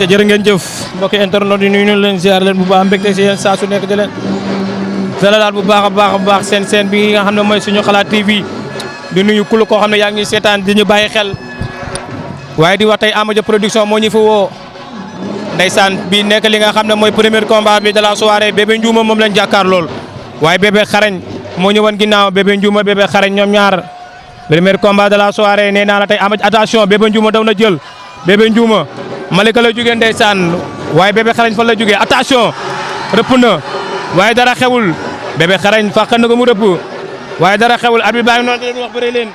ayca jërë ngeen jëf mbokki internet yi nuyu leen ziar leen bu baax mbégte si yéen saa su nekk di leen dalalaat bu baax a baax seen bi nga xam ne mooy suñu xalaat TV di nuyu kul koo xam ne yaa ngi seetaan di ñu bàyyi xel waaye di wax tey Ama production moo ñu fi woo ndeysaan bi nekk li nga xam ne mooy premier combat bi de la soirée Bébé Ndiouma moom lañ jàkkaar lool waaye Bébé Xarañ moo ñu wan ginnaaw Bébé Ndiouma Bébé Xarañ ñoom ñaar premier combat de la soirée nee naa la tey Ama attention Bébé Ndiouma daw na jël Bébé Ndiouma Malika la jógee ndeysaan waaye Bébé Xarañ fa la jógee attention rëpp na waaye dara xewul Bébé Xarañ fàq na ko mu rëpp waaye dara xewul arbitre baa ngi noonu di leen wax bëre leen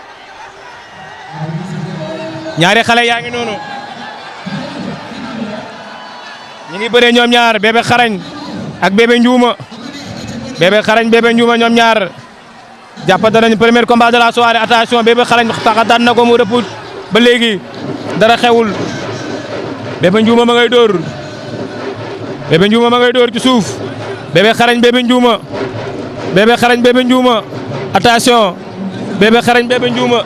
ñaari xale yaa ngi noonu ñu ngi bëree ñoom ñaar Bébé Xarañ ak Bébé Ndiouma Bébé Xarañ Bébé Ndiouma ñoom ñaar jàppante nañu premier combat de la soirée attention Bébé Xarañ fàqataan na ko mu rëpp ba léegi dara xewul Bébé Ndiouma ma ngay dóor Bébé Ndiouma ma ngay dóor ci suuf Bébé Xarañ Bébé Ndiouma Bébé Xarañ Bébé Ndiouma attention Bébé Xarañ Bébé Ndiouma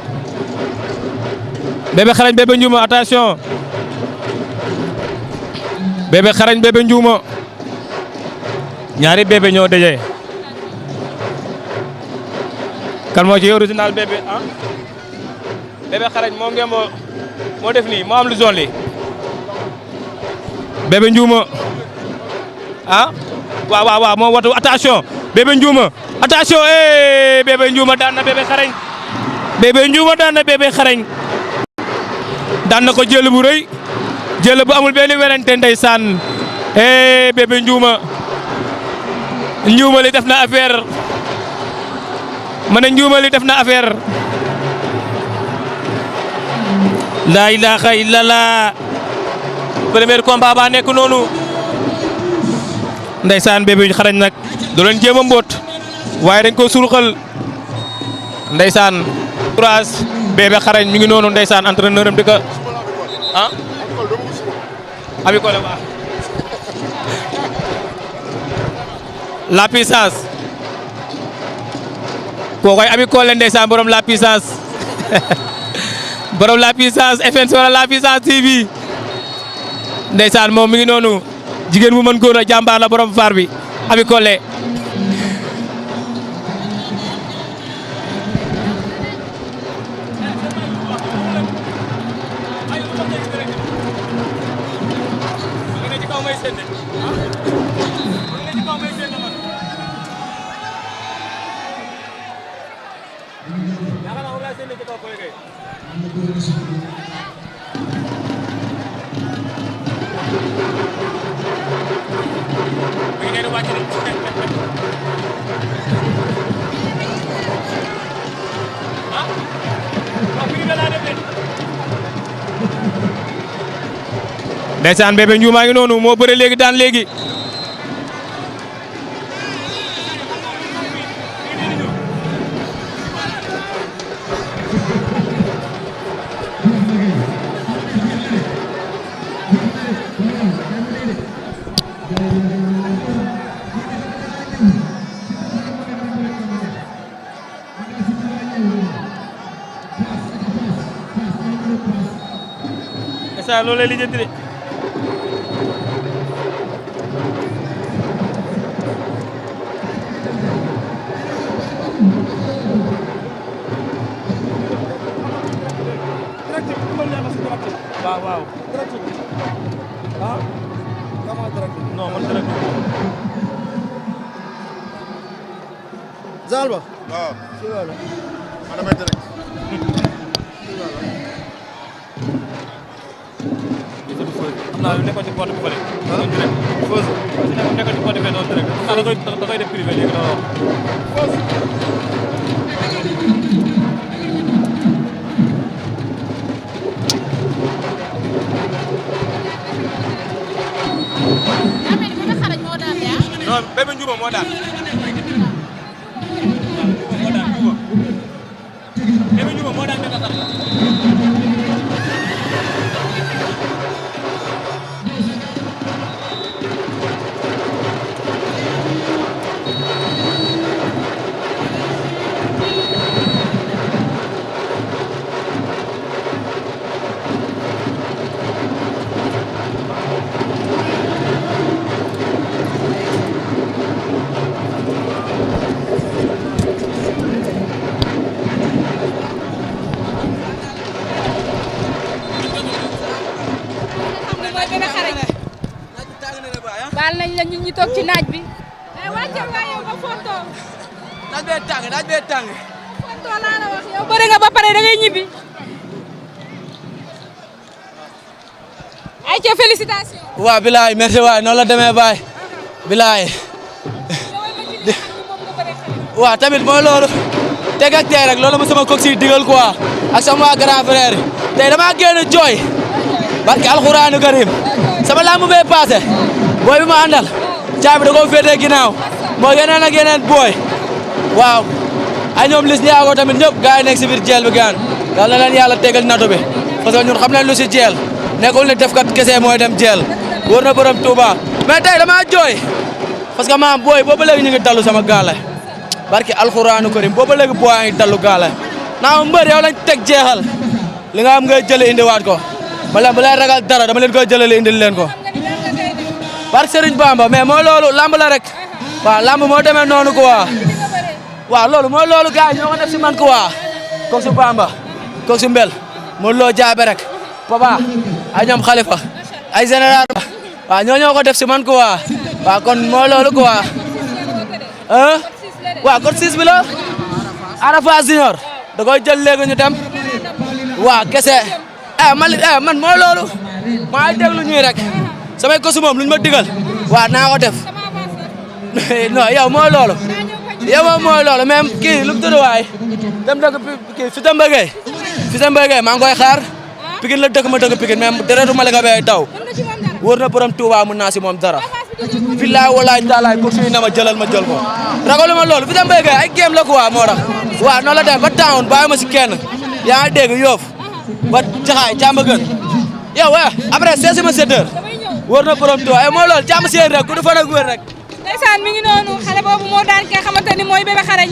Bébé Xarañ Bébé Ndiouma attention Bébé Xarañ Bébé Ndiouma ñaari bébé ñoo daje kan moo ci original bébé ah Bébé Xarañ moo ngeen moo def nii moo am lu zone li Bébé Ndiouma ah waaw moo watu attention Bébé Ndiouma attention Bébé Ndiouma daan na Bébé Xarañ Bébé Ndiouma daan na Bébé Xarañ daan na ko jël bu rëy jël bu amul benn werante ndeysaan Bébé Ndiouma Ndiouma li def na affaire ma ne Ndiouma li def na affaire la ilaha illallah premier combat ba nekk noonu ndeysaan Bébé Xarañ nag do leen jéem a mbóot waaye dañ ko surxal ndeysaan courage Bébé Xarañ mi ngi noonu ndeysaan entraîneur am di ko ah Ami Collé waaw la puissance kookoy Ami Collé ndeysaan borom la puissance borom la puissance FN wala la puissance TV ndeysaan moom mi ngi noonu jigéen bu mën góor a jàmbaar la borom faar bi Ami Collé ndeysaan Bébé Ndiouma ngi noonu moo bëre léegi daan léegi ndeysaan loolu lay lijjanti de waaw ah non man direct Zalba waaw si wala man damay direct xam naa nekkoon ci porte bi fële Fausse nekkoon ci porte bi doon direct da koy def privé léegi non non Bébé Ndiouma moo daan Bébé Ndiouma moo daan Bébé Xarañ baal nañ la ñun ñi toog ci naaj bi. wàcce nga yow ba fonto. naaj bee tàng. fonto laa la wax yow bëri nga ba pare da ngay ñibbi. ayca félicitations. waaw bilaay merci waay noonu la demee baay. bilaay. waaw tamit mooy loolu. teg ak tey rek loolu ma sama coach yi digal quoi. ak sama waa grand frère yi. tey damaa génn jooy. barke alxuraanu karim. sama lamb bee passé. booy bi ma àndal. caabi da koo féetee ginnaaw. moo yeneen ak yeneen booy. waaw. ay ñoom lis ñaago tamit ñëpp gars yi nekk si biir jeel bi gaan. yal na leen yàlla tegal nato bi. parce que ñun xam nañ lu si jeel. nekkul ne defkat kese mooy dem jeel. wóor na borom Touba. mais tey damaa jooy. parce que maam booy boobu léegi ñu ngi dallu sama gaale. barke alxuraanu karim boobu léegi booy a ngi dallu gaale. naa mbër yow lañ teg jeexal. li nga am ngay jëlee indiwaat ko. ba leen bu leen ragal dara dama leen koy jëlee indil leen ko. barke Serigne Bamba mais mooy loolu lamb la rek. waaw lamb moo demee noonu quoi. waaw loolu mooy loolu gars yi ñoo ko def si man quoi. koog su Bamba. koog su Mbel. moo loo jaabe rek. Papa ay ñoom Khalifa. ay général. waaw ñoo ko def si man quoi. waaw kon mooy loolu quoi. waaw kon 6 bi la. Arafa Junior. da koy jël léegi ñu dem. waaw kese. man mooy loolu. maa ngi déglu ñuy rek. samay kosu moom luñ ma digal. waaw naa ko def. non yow mooy loolu. yow moom mooy loolu même kii lu mu tudd waay. dem dëkk kii Fita Mbege. Fita Mbege maa ngi koy xaar. Pikine la dëkk ma dëkk Pikine même deretu Malika bee taw. wóor na borom Touba mun naa si moom dara. billaay walaay taalaay ko suy na ma jëlal ma jël ko. ragalu ma loolu Fita Mbege ay game la quoi moo tax. waaw noonu la dem ba town bàyyi ma si kenn. yaa ngi dégg Yoff ba Jaxaay jàmm gën. yow après 16 ma 7 heures. wóor na borom Touba mooy loolu jàmm seen rek ku du fan ak wér rek. ndeysaan mi ngi noonu xale boobu moo daan ki nga xamante ni mooy Bébé Xarañ